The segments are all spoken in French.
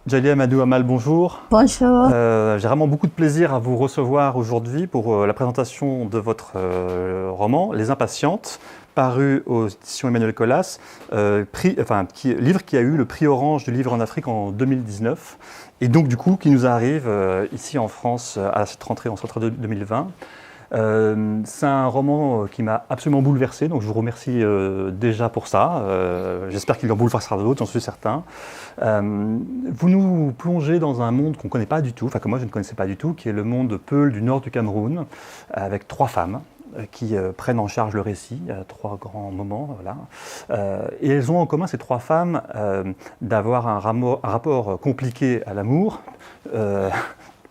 Djalia Amadou Amal, bonjour. Bonjour. J'ai vraiment beaucoup de plaisir à vous recevoir aujourd'hui pour la présentation de votre roman, Les Impatientes, paru aux éditions Emmanuel Colas, livre qui a eu le prix Orange du livre en Afrique en 2019, et donc du coup qui nous arrive ici en France à cette rentrée, en cette rentrée 2020. C'est un roman qui m'a absolument bouleversé, donc je vous remercie déjà pour ça. J'espère qu'il en bouleversera d'autres, j'en suis certain. Vous nous plongez dans un monde qu'on ne connaît pas du tout, enfin que moi je ne connaissais pas du tout, qui est le monde de Peul du nord du Cameroun, avec trois femmes qui prennent en charge le récit, trois grands moments. Voilà. Et elles ont en commun, ces trois femmes, d'avoir un rapport compliqué à l'amour.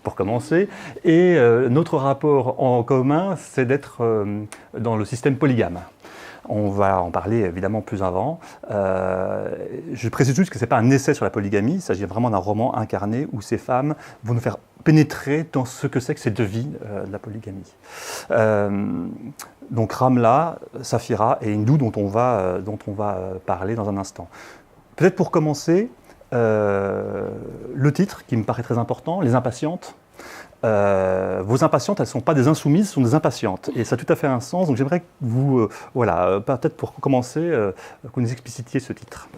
Pour commencer. Et notre rapport en commun, c'est d'être dans le système polygame. On va en parler évidemment plus avant. Je précise juste que ce n'est pas un essai sur la polygamie, il s'agit vraiment d'un roman incarné où ces femmes vont nous faire pénétrer dans ce que c'est que cette vie de la polygamie. Donc Ramla, Safira et Hindou dont on va parler dans un instant. Peut-être pour commencer, le titre qui me paraît très important, Les Impatientes. Vos impatientes, elles ne sont pas des insoumises, ce sont des impatientes. Et ça a tout à fait un sens. Donc j'aimerais que vous, peut-être pour commencer, que vous nous explicitiez ce titre.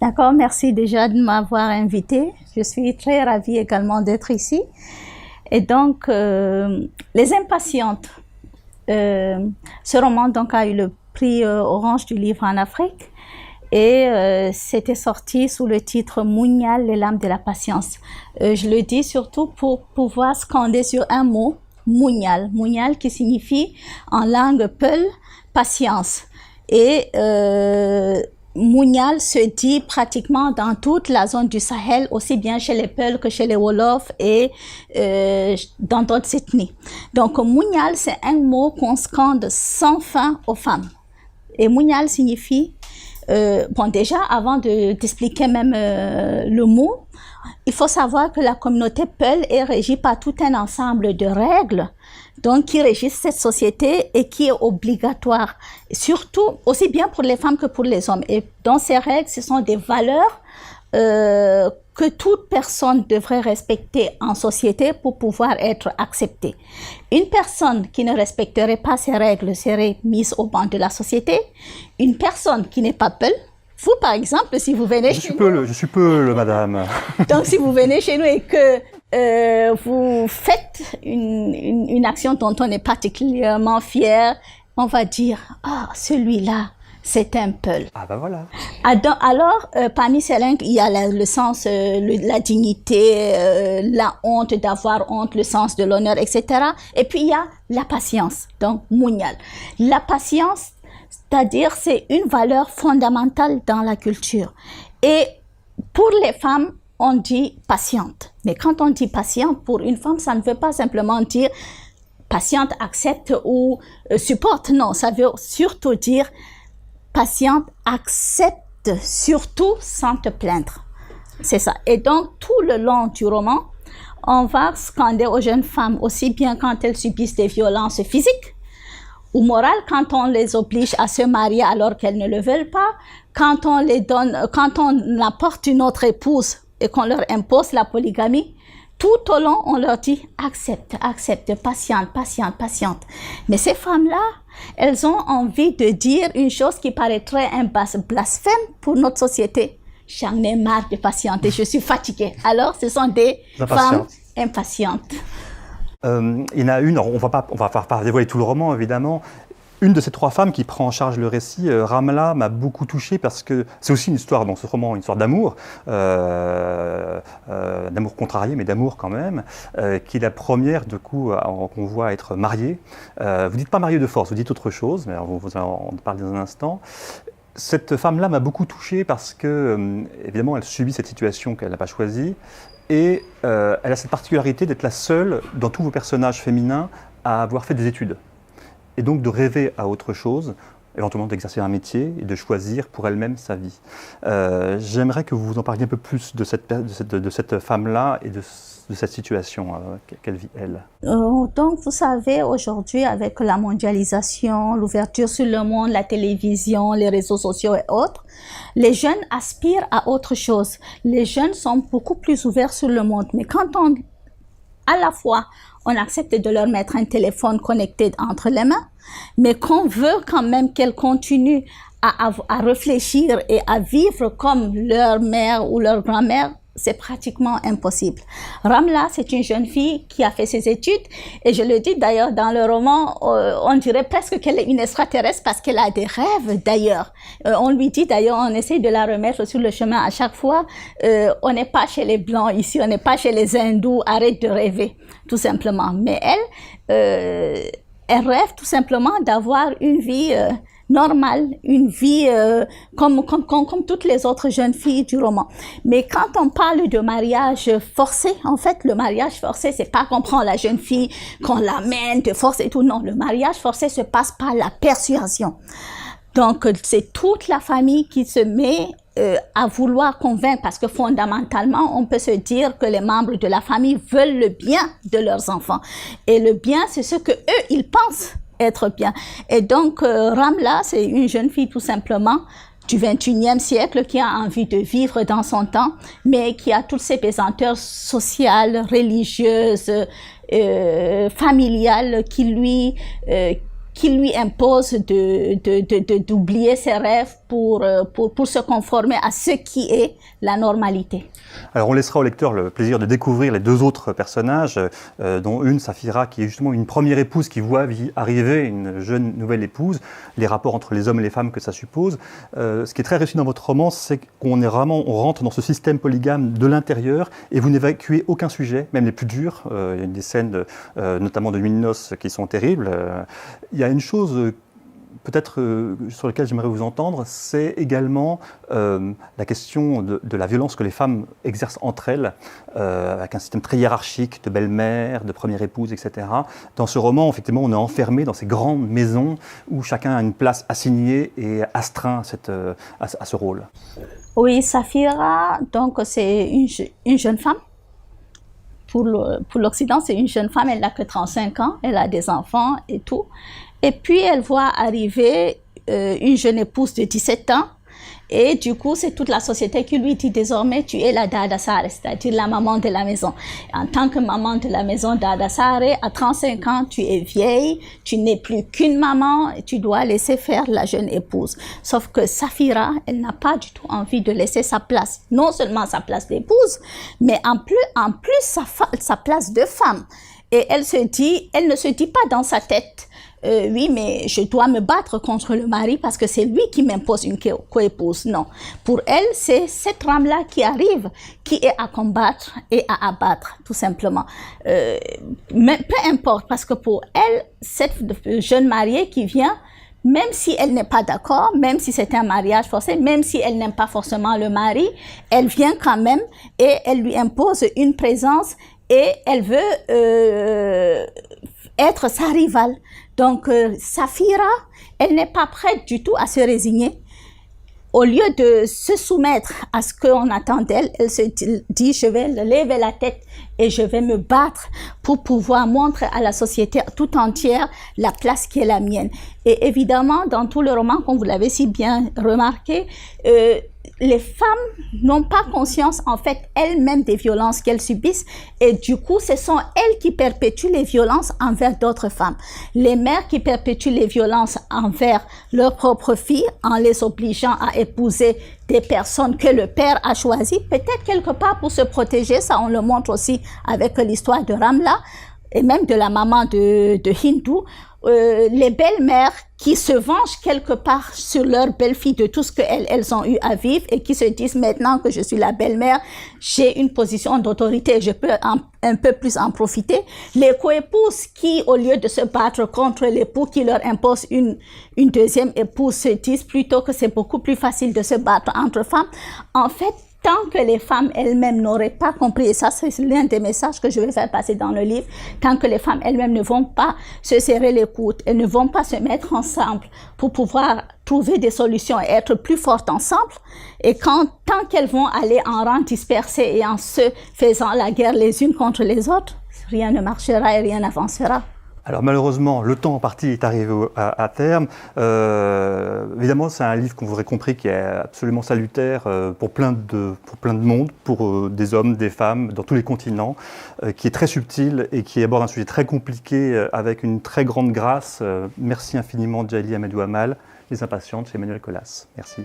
D'accord, merci déjà de m'avoir invité. Je suis très ravie également d'être ici. Et donc, Les Impatientes. Ce roman donc, a eu le prix Orange du livre en Afrique. Et c'était sorti sous le titre Munyal, les lames de la patience. Je le dis surtout pour pouvoir scander sur un mot, Munyal. Munyal qui signifie en langue peul, patience. Et Munyal se dit pratiquement dans toute la zone du Sahel, aussi bien chez les Peuls que chez les Wolofs et dans d'autres ethnies. Donc Munyal, c'est un mot qu'on scande sans fin aux femmes. Et Munyal signifie déjà, avant d'expliquer même le mot, il faut savoir que la communauté Peul est régie par tout un ensemble de règles donc, qui régissent cette société et qui est obligatoire, surtout aussi bien pour les femmes que pour les hommes. Et dans ces règles, ce sont des valeurs que toute personne devrait respecter en société pour pouvoir être acceptée. Une personne qui ne respecterait pas ces règles serait mise au banc de la société. Une personne qui n'est pas Peul, vous par exemple, si vous venez chez nous... Je suis Peul, madame. Donc si vous venez chez nous et que vous faites une action dont on est particulièrement fier, on va dire « Ah, celui-là, c'est un Peul. » Ah ben voilà. Alors, parmi ces langues, il y a le sens, la dignité, la honte d'avoir honte, le sens de l'honneur, etc. Et puis, il y a la patience, donc Munyal. La patience, c'est-à-dire, c'est une valeur fondamentale dans la culture. Et pour les femmes, on dit patiente. Mais quand on dit patiente, pour une femme, ça ne veut pas simplement dire patiente, accepte ou supporte. Non, ça veut surtout dire patiente, accepte surtout sans te plaindre. C'est ça. Et donc, tout le long du roman, on va scander aux jeunes femmes, aussi bien quand elles subissent des violences physiques ou morales, quand on les oblige à se marier alors qu'elles ne le veulent pas, quand on les donne, quand on apporte une autre épouse et qu'on leur impose la polygamie. Tout au long, on leur dit accepte, accepte, patiente, patiente, patiente. Mais ces femmes-là, elles ont envie de dire une chose qui paraîtrait un blasphème pour notre société. J'en ai marre de patienter, je suis fatiguée. Alors, ce sont des femmes impatientes. Il y en a une, on va pas dévoiler tout le roman évidemment. Une de ces trois femmes qui prend en charge le récit, Ramla, m'a beaucoup touché parce que c'est aussi une histoire dans ce roman, une histoire d'amour, d'amour contrarié, mais d'amour quand même, qui est la première du coup qu'on voit être mariée. Vous dites pas mariée de force, vous dites autre chose, mais vous en parlez dans un instant. Cette femme-là m'a beaucoup touché parce que, évidemment, elle subit cette situation qu'elle n'a pas choisie et elle a cette particularité d'être la seule dans tous vos personnages féminins à avoir fait des études. Et donc de rêver à autre chose. éventuellement d'exercer un métier et de choisir pour elle-même sa vie. J'aimerais que vous en parliez un peu plus de cette femme-là et de cette situation qu'elle vit, elle. Donc, vous savez, aujourd'hui, avec la mondialisation, l'ouverture sur le monde, la télévision, les réseaux sociaux et autres, les jeunes aspirent à autre chose. Les jeunes sont beaucoup plus ouverts sur le monde. Mais quand à la fois, on accepte de leur mettre un téléphone connecté entre les mains, mais qu'on veut quand même qu'elles continuent à réfléchir et à vivre comme leur mère ou leur grand-mère, c'est pratiquement impossible. Ramla, c'est une jeune fille qui a fait ses études et je le dis d'ailleurs dans le roman, on dirait presque qu'elle est une extraterrestre parce qu'elle a des rêves d'ailleurs. On lui dit d'ailleurs, on essaye de la remettre sur le chemin à chaque fois. On n'est pas chez les Blancs ici, on n'est pas chez les Hindous, arrête de rêver, tout simplement. Mais elle rêve tout simplement d'avoir une vie normale, une vie comme toutes les autres jeunes filles du roman. Mais quand on parle de mariage forcé, en fait, le mariage forcé, c'est pas qu'on prend la jeune fille, qu'on l'amène de force et tout. Non, le mariage forcé se passe par la persuasion. Donc, c'est toute la famille qui se met à vouloir convaincre, parce que fondamentalement, on peut se dire que les membres de la famille veulent le bien de leurs enfants. Et le bien, c'est ce que eux, ils pensent être bien. Et donc, Ramla, c'est une jeune fille tout simplement du 21e siècle qui a envie de vivre dans son temps, mais qui a toutes ces pesanteurs sociales, religieuses, familiales qui lui imposent d'oublier ses rêves pour se conformer à ce qui est la normalité. Alors on laissera au lecteur le plaisir de découvrir les deux autres personnages, dont une, Safira, qui est justement une première épouse qui voit arriver une jeune nouvelle épouse, les rapports entre les hommes et les femmes que ça suppose. Ce qui est très réussi dans votre roman, c'est qu'on rentre dans ce système polygame de l'intérieur et vous n'évacuez aucun sujet, même les plus durs. Il y a des scènes, notamment de nuit de noces, qui sont terribles. Il y a une chose peut-être sur laquelle j'aimerais vous entendre, c'est également la question de la violence que les femmes exercent entre elles, avec un système très hiérarchique de belle-mère, de première épouse, etc. Dans ce roman, effectivement, on est enfermé dans ces grandes maisons où chacun a une place assignée et astreint à ce rôle. Oui, Safira, donc c'est une jeune femme. Pour l'Occident, c'est une jeune femme, elle n'a que 35 ans, elle a des enfants et tout. Et puis, elle voit arriver une jeune épouse de 17 ans. Et du coup, c'est toute la société qui lui dit désormais, tu es la Dada Sare, c'est-à-dire la maman de la maison. En tant que maman de la maison Dada Sare, à 35 ans, tu es vieille, tu n'es plus qu'une maman, et tu dois laisser faire la jeune épouse. Sauf que Safira, elle n'a pas du tout envie de laisser sa place. Non seulement sa place d'épouse, mais en plus sa place de femme. Et elle ne se dit pas dans sa tête, oui, mais je dois me battre contre le mari parce que c'est lui qui m'impose une coépouse. Non. Pour elle, c'est cette Ramla qui arrive, qui est à combattre et à abattre, tout simplement. Mais peu importe, parce que pour elle, cette jeune mariée qui vient, même si elle n'est pas d'accord, même si c'est un mariage forcé, même si elle n'aime pas forcément le mari, elle vient quand même et elle lui impose une présence et elle veut être sa rivale. Donc, Safira, elle n'est pas prête du tout à se résigner. Au lieu de se soumettre à ce qu'on attend d'elle, elle se dit, je vais lever la tête et je vais me battre pour pouvoir montrer à la société tout entière la place qui est la mienne. Et évidemment, dans tout le roman, comme vous l'avez si bien remarqué, les femmes n'ont pas conscience, en fait, elles-mêmes des violences qu'elles subissent et du coup, ce sont elles qui perpétuent les violences envers d'autres femmes. Les mères qui perpétuent les violences envers leurs propres filles en les obligeant à épouser des personnes que le père a choisies, peut-être quelque part pour se protéger, ça on le montre aussi avec l'histoire de Ramla et même de la maman de Hindu. Les belles-mères qui se vengent quelque part sur leurs belles-filles de tout ce qu'elles ont eu à vivre et qui se disent maintenant que je suis la belle-mère, j'ai une position d'autorité, je peux un peu plus en profiter. Les coépouses qui, au lieu de se battre contre l'époux qui leur impose une deuxième épouse, se disent plutôt que c'est beaucoup plus facile de se battre entre femmes. En fait, tant que les femmes elles-mêmes n'auraient pas compris, et ça c'est l'un des messages que je vais faire passer dans le livre, tant que les femmes elles-mêmes ne vont pas se serrer les coudes, elles ne vont pas se mettre ensemble pour pouvoir trouver des solutions et être plus fortes ensemble, et tant qu'elles vont aller en rang dispersé et en se faisant la guerre les unes contre les autres, rien ne marchera et rien n'avancera. Alors malheureusement, le temps en partie est arrivé à terme. Évidemment, c'est un livre, comme vous aurez compris, qui est absolument salutaire pour plein de monde, pour des hommes, des femmes, dans tous les continents, qui est très subtil et qui aborde un sujet très compliqué avec une très grande grâce. Merci infiniment, Djaïli Amadou Amal, Les Impatientes chez Emmanuel Colas. Merci.